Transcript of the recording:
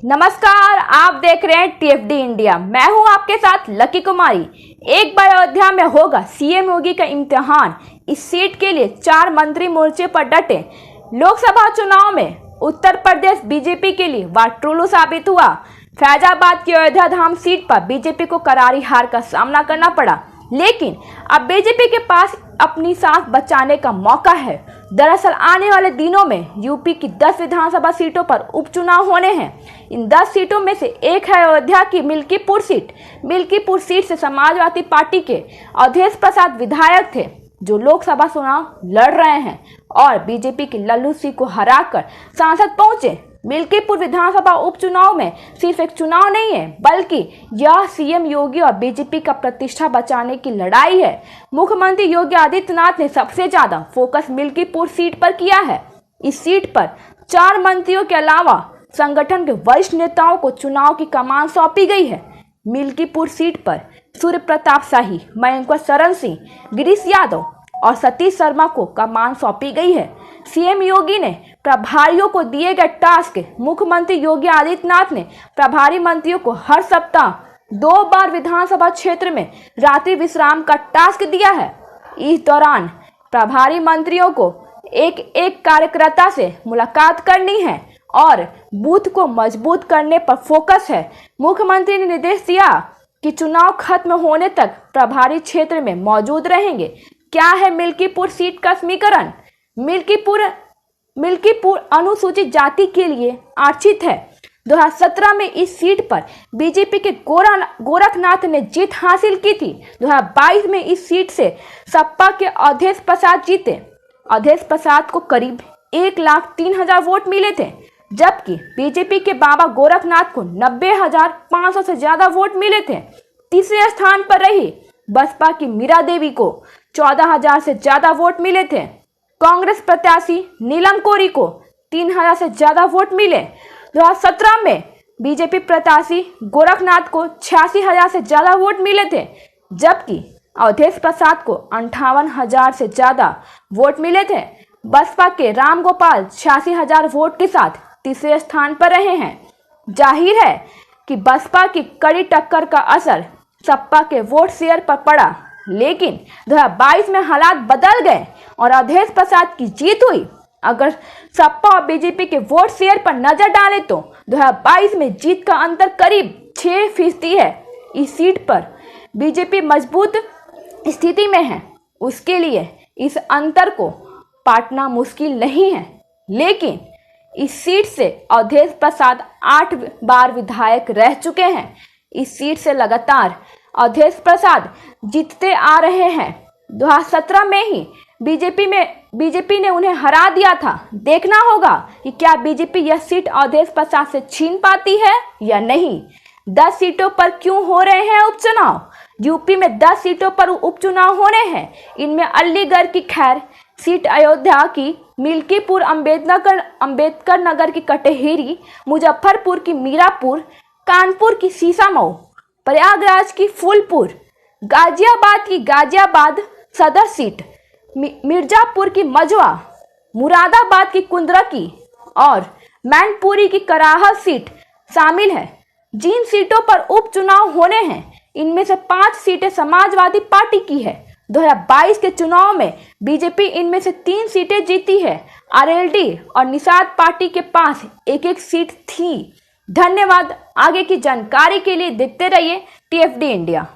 नमस्कार, आप देख रहे हैं टीएफडी इंडिया। मैं हूं आपके साथ लकी कुमारी। एक बार अयोध्या में होगा सीएम योगी का इम्तिहान। इस सीट के लिए 4 मंत्री मोर्चे पर डटे। लोकसभा चुनाव में उत्तर प्रदेश बीजेपी के लिए वाटुलू साबित हुआ। फैजाबाद की अयोध्या धाम सीट पर बीजेपी को करारी हार का सामना करना पड़ा, लेकिन अब बीजेपी के पास अपनी सांस बचाने का मौका है। दरअसल आने वाले दिनों में यूपी की 10 विधानसभा सीटों पर उपचुनाव होने हैं। इन 10 सीटों में से एक है अयोध्या की मिल्कीपुर सीट। मिल्कीपुर सीट से समाजवादी पार्टी के अवधेश प्रसाद विधायक थे, जो लोकसभा चुनाव लड़ रहे हैं और बीजेपी की लल्लू सिंह को हराकर सांसद पहुंचे। मिल्कीपुर विधानसभा उपचुनाव में सिर्फ एक चुनाव नहीं है, बल्कि यह सीएम योगी और बीजेपी का प्रतिष्ठा बचाने की लड़ाई है। मुख्यमंत्री योगी आदित्यनाथ ने सबसे ज्यादा फोकस मिल्कीपुर सीट पर किया है। इस सीट पर 4 मंत्रियों के अलावा संगठन के वरिष्ठ नेताओं को चुनाव की कमान सौंपी गई है। मिल्कीपुर सीट पर सूर्य प्रताप शाही, मयंक शरण सिंह, गिरीश यादव और सतीश शर्मा को कमान सौंपी गई है। सीएम योगी ने प्रभारियों को दिए गए टास्क। मुख्यमंत्री योगी आदित्यनाथ ने प्रभारी मंत्रियों को हर सप्ताह 2 बार विधानसभा क्षेत्र में रात्रि विश्राम का टास्क दिया है। इस दौरान प्रभारी मंत्रियों को एक एक कार्यकर्ता से मुलाकात करनी है और बूथ को मजबूत करने पर फोकस है। मुख्यमंत्री ने निर्देश दिया कि चुनाव खत्म होने तक प्रभारी क्षेत्र में मौजूद रहेंगे। क्या है मिल्कीपुर सीट का समीकरण? मिल्कीपुर अनुसूचित जाति के लिए आरक्षित है। 2017 में इस सीट पर बीजेपी के गोरखनाथ ने जीत हासिल की थी। 2022 में इस सीट से सपा के अवधेश प्रसाद जीते। अवधेश प्रसाद को करीब 1,03,000 वोट मिले थे, जबकि बीजेपी के बाबा गोरखनाथ को 90,500 से ज्यादा वोट मिले थे। तीसरे स्थान पर रही बसपा की मीरा देवी को 14,000 से ज्यादा वोट मिले थे। कांग्रेस प्रत्याशी नीलम कोरी को 3,000 से ज्यादा वोट मिले। 2017 में बीजेपी प्रत्याशी गोरखनाथ को 86,000 से ज्यादा वोट मिले थे, जबकि अवधेश प्रसाद को 58,000 से ज्यादा वोट मिले थे। बसपा के रामगोपाल 86,000 वोट के साथ तीसरे स्थान पर रहे हैं। जाहिर है कि बसपा की कड़ी टक्कर का असर सपा के वोट शेयर पर पड़ा, लेकिन 2022 में हालात बदल गए और अवधेश प्रसाद की जीत हुई। अगर सपा और बीजेपी के वोट शेयर पर नजर डालें तो 2022 में जीत का अंतर करीब 6% है। इस सीट पर बीजेपी मजबूत स्थिति में है। उसके लिए इस अंतर को पाटना मुश्किल नहीं है, लेकिन इस सीट से अवधेश प्रसाद 8 बार विधायक रह चुके हैं। इस सीट से लगातार अवधेश प्रसाद जीतते आ रहे हैं। 2017 में ही बीजेपी ने उन्हें हरा दिया था। देखना होगा कि क्या बीजेपी यह सीट अवधेश प्रसाद से छीन पाती है या नहीं। 10 सीटों पर क्यों हो रहे हैं उपचुनाव? यूपी में 10 सीटों पर उपचुनाव होने हैं। इनमें अलीगढ़ की खैर सीट, अयोध्या की मिल्कीपुर, अंबेडकर नगर की कटहेरी, मुजफ्फरपुर की मीरापुर, कानपुर की सीसामऊ, प्रयागराज की फूलपुर, गाजियाबाद की गाजियाबाद सदर सीट, मिर्जापुर की मजवा, मुरादाबाद की कुंदरकी और मैनपुरी की कराहल सीट शामिल है। जिन सीटों पर उपचुनाव होने हैं, इनमें से 5 सीटें समाजवादी पार्टी की है। 2022 के चुनाव में बीजेपी इनमें से 3 सीटें जीती है। आरएलडी और निषाद पार्टी के पास एक सीट थी। धन्यवाद। आगे की जानकारी के लिए देखते रहिए टीएफडी इंडिया।